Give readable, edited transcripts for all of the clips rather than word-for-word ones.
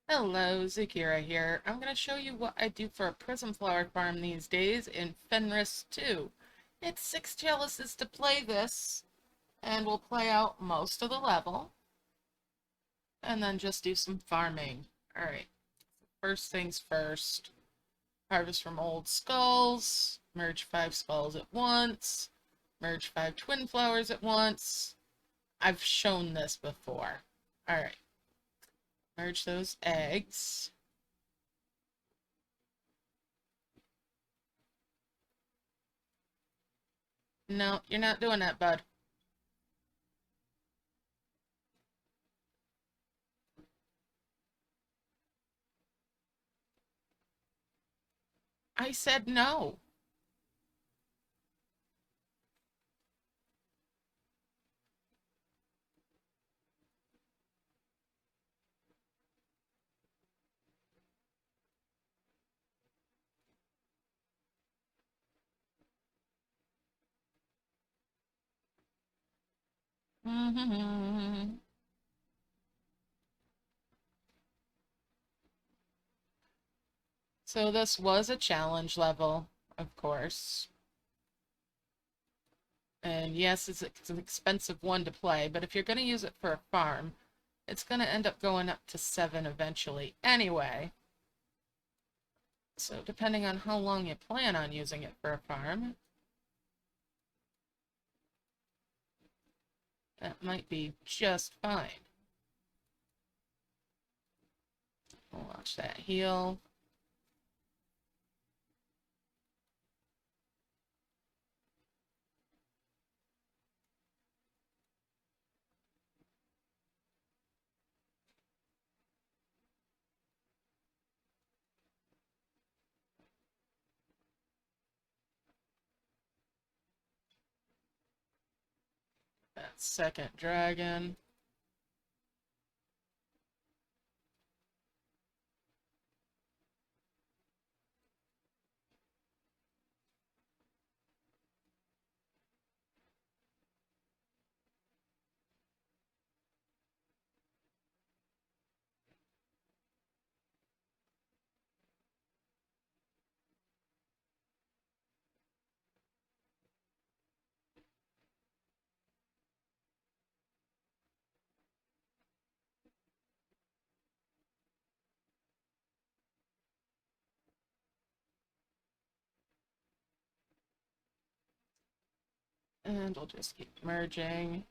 Hello, Zukira here. I'm going to show you what I do for a prism flower farm these days in Fenris 2. It's 6 chalices to play this, and we'll play out most of the level, and then just do some farming. Alright, first things first. Harvest from old skulls, merge 5 skulls at once, merge 5 twin flowers at once. I've shown this before. Alright, merge those eggs. No, you're not doing that, bud. I said no. So this was a challenge level, of course. And yes, it's an expensive one to play, but if you're going to use it for a farm, it's going to end up going up to 7 eventually anyway. So depending on how long you plan on using it for a farm, that might be just fine. We'll watch that heal. That second dragon. And we'll just keep merging.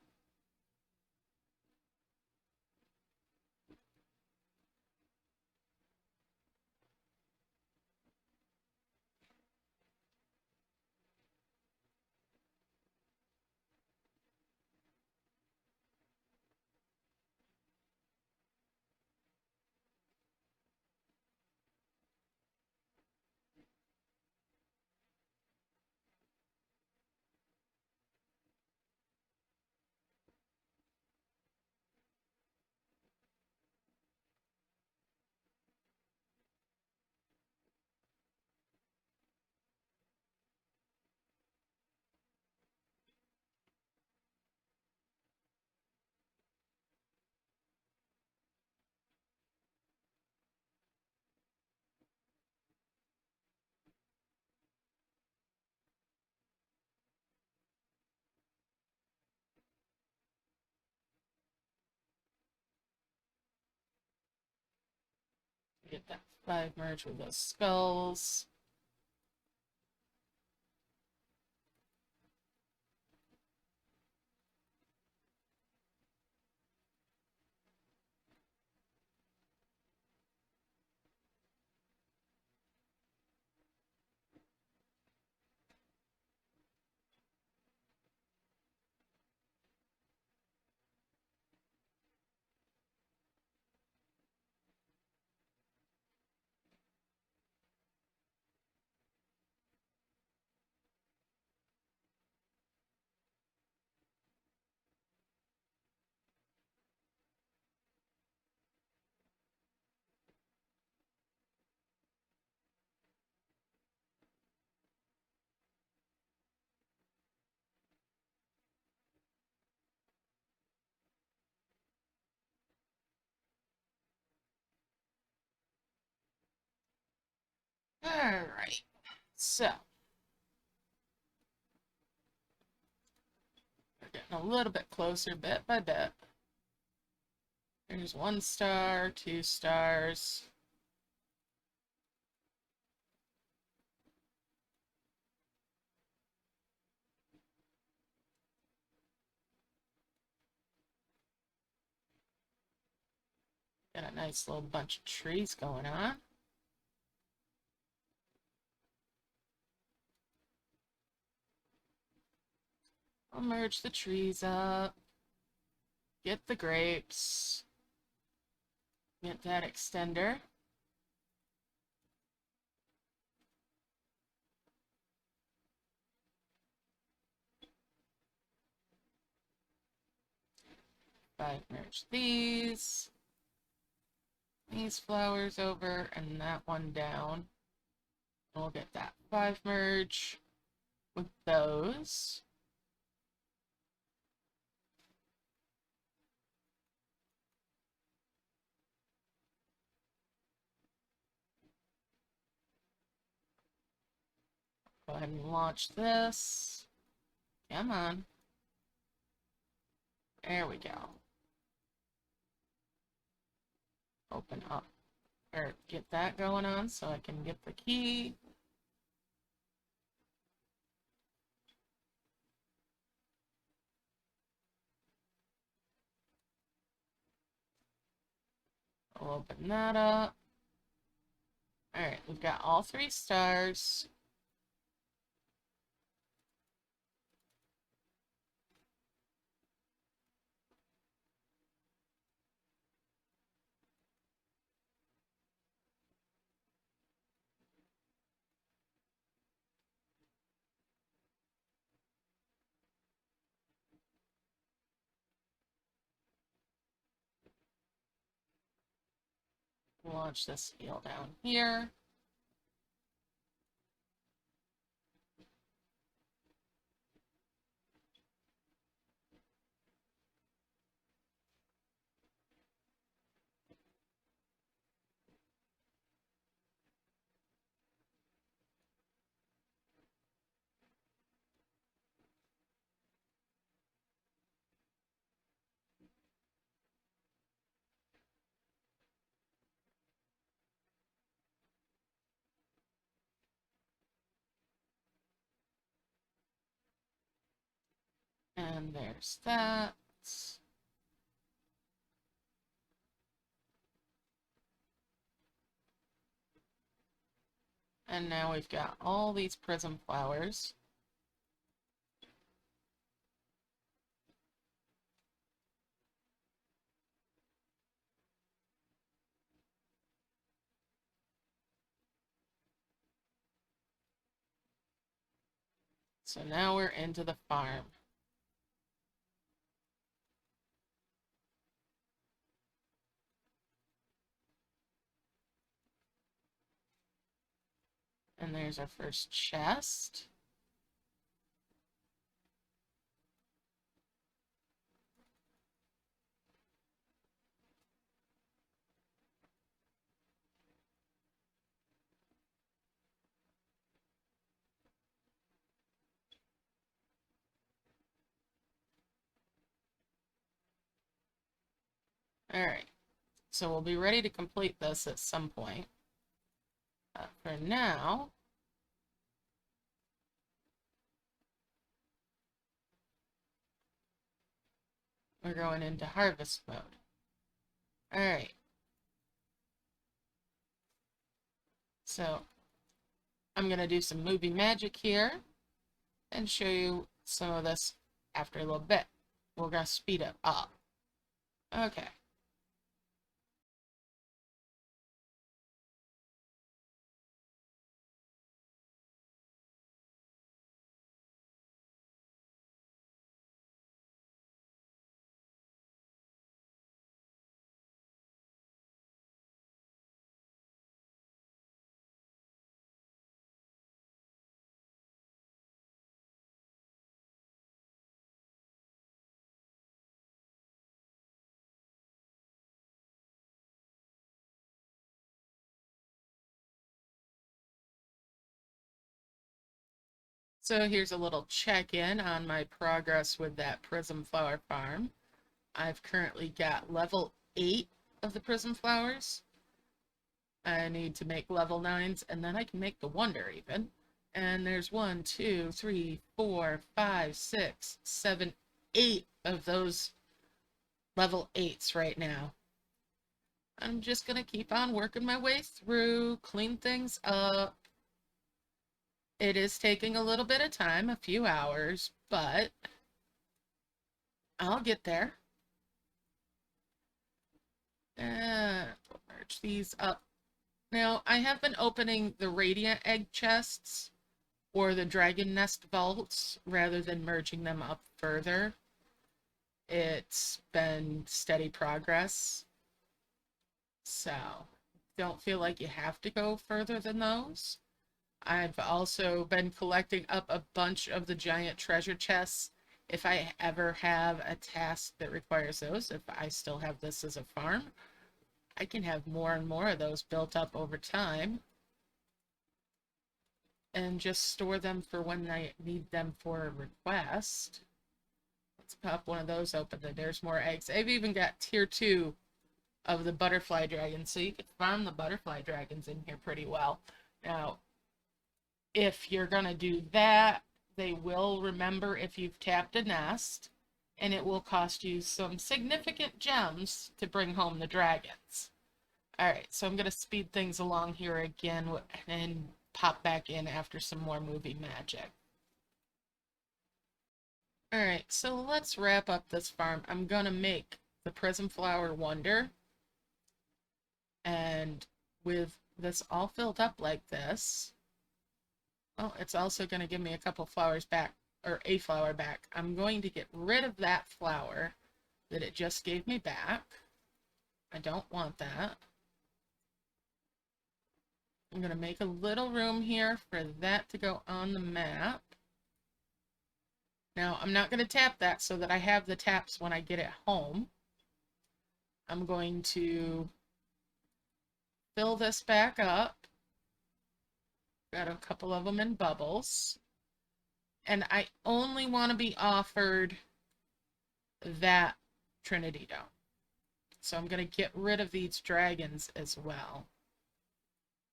Get that 5 merge with those skulls. Alright, so we're getting a little bit closer bit by bit. There's 1 star, 2 stars. Got a nice little bunch of trees going on. I'll merge the trees up. Get the grapes. Get that extender. Merge these flowers over and that one down. We'll get that 5 merge with those. Go ahead and launch this. Come on. There we go. Open up, or get that going on so I can get the key. I'll open that up. Alright, we've got all 3 stars. Launch this wheel down here. And there's that. And now we've got all these prism flowers. So now we're into the farm. And there's our first chest. Alright, so we'll be ready to complete this at some point. For now, we're going into harvest mode. Alright. So, I'm going to do some movie magic here and show you some of this after a little bit. We're going to speed it up. Okay. So here's a little check-in on my progress with that Prism flower farm. I've currently got level 8 of the Prism flowers. I need to make level 9s, and then I can make the Wonder even. And there's 1, 2, 3, 4, 5, 6, 7, 8 of those level 8s right now. I'm just going to keep on working my way through, clean things up. It is taking a little bit of time, a few hours, but I'll get there. And merge these up. Now, I have been opening the Radiant Egg chests or the Dragon Nest vaults rather than merging them up further. It's been steady progress. So, don't feel like you have to go further than those. I've also been collecting up a bunch of the giant treasure chests if I ever have a task that requires those. If I still have this as a farm, I can have more and more of those built up over time and just store them for when I need them for a request. Let's pop one of those open. There's more eggs. I've even got tier 2 of the butterfly dragons, so you can farm the butterfly dragons in here pretty well. Now, if you're going to do that, they will remember if you've tapped a nest, and it will cost you some significant gems to bring home the dragons. Alright, so I'm going to speed things along here again and pop back in after some more movie magic. Alright, so let's wrap up this farm. I'm going to make the Prism Flower Wonder, and with this all filled up like this, oh, it's also going to give me a couple flowers back, or a flower back. I'm going to get rid of that flower that it just gave me back. I don't want that. I'm going to make a little room here for that to go on the map. Now, I'm not going to tap that so that I have the taps when I get it home. I'm going to fill this back up. Got a couple of them in bubbles. And I only want to be offered that Trinity Dome. So I'm going to get rid of these dragons as well.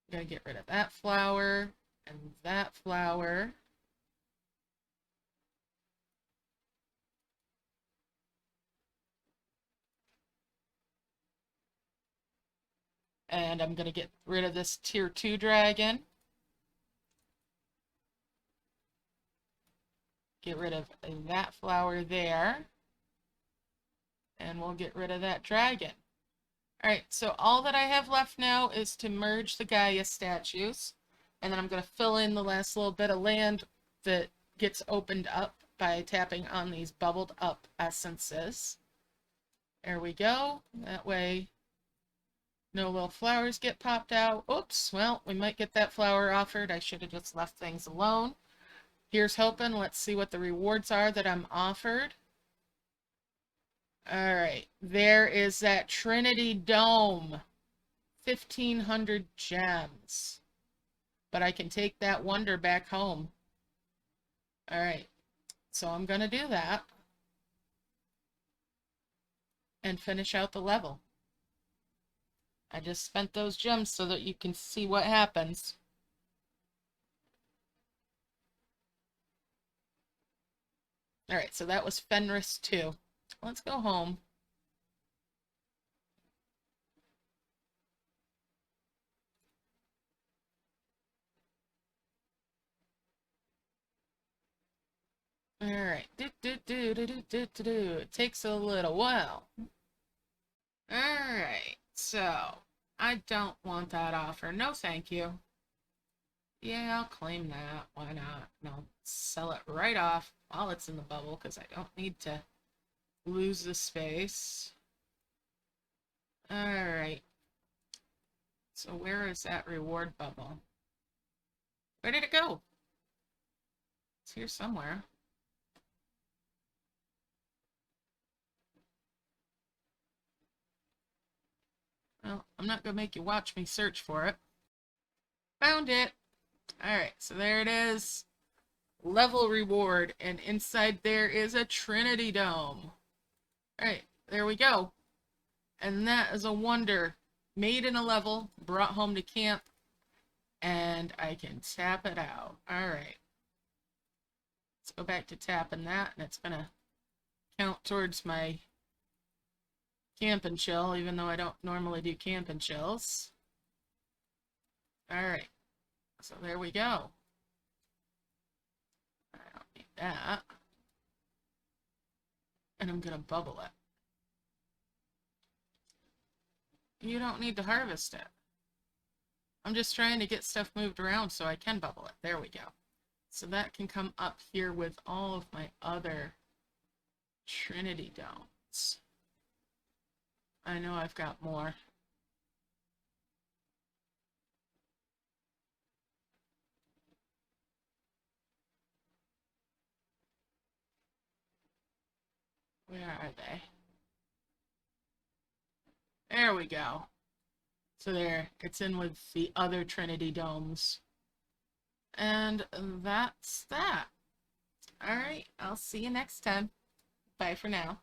I'm going to get rid of that flower and that flower. And I'm going to get rid of this tier 2 dragon. Get rid of that flower there. And we'll get rid of that dragon. Alright, so all that I have left now is to merge the Gaia statues. And then I'm going to fill in the last little bit of land that gets opened up by tapping on these bubbled up essences. There we go. That way no little flowers get popped out. Oops, well, we might get that flower offered. I should have just left things alone. Here's hoping. Let's see what the rewards are that I'm offered. Alright, there is that Trinity Dome. 1,500 gems. But I can take that wonder back home. Alright, so I'm going to do that. And finish out the level. I just spent those gems so that you can see what happens. Alright, so that was Fenris 2. Let's go home. Alright. It takes a little while. Alright, so I don't want that offer. No, thank you. Yeah, I'll claim that. Why not? And I'll sell it right off while it's in the bubble because I don't need to lose the space. Alright. So where is that reward bubble? Where did it go? It's here somewhere. Well, I'm not going to make you watch me search for it. Found it! Alright, so there it is. level reward, and inside there is a Trinity Dome. Alright, there we go. And that is a wonder. Made in a level, brought home to camp, and I can tap it out. Alright. Let's go back to tapping that, and it's going to count towards my camp and chill, even though I don't normally do camp and chills. Alright. So there we go. I don't need that. And I'm going to bubble it. You don't need to harvest it. I'm just trying to get stuff moved around so I can bubble it. There we go. So that can come up here with all of my other Trinity Domes. I know I've got more. Where are they? There we go. So there, it's in with the other Trinity Domes. And that's that. Alright, I'll see you next time. Bye for now.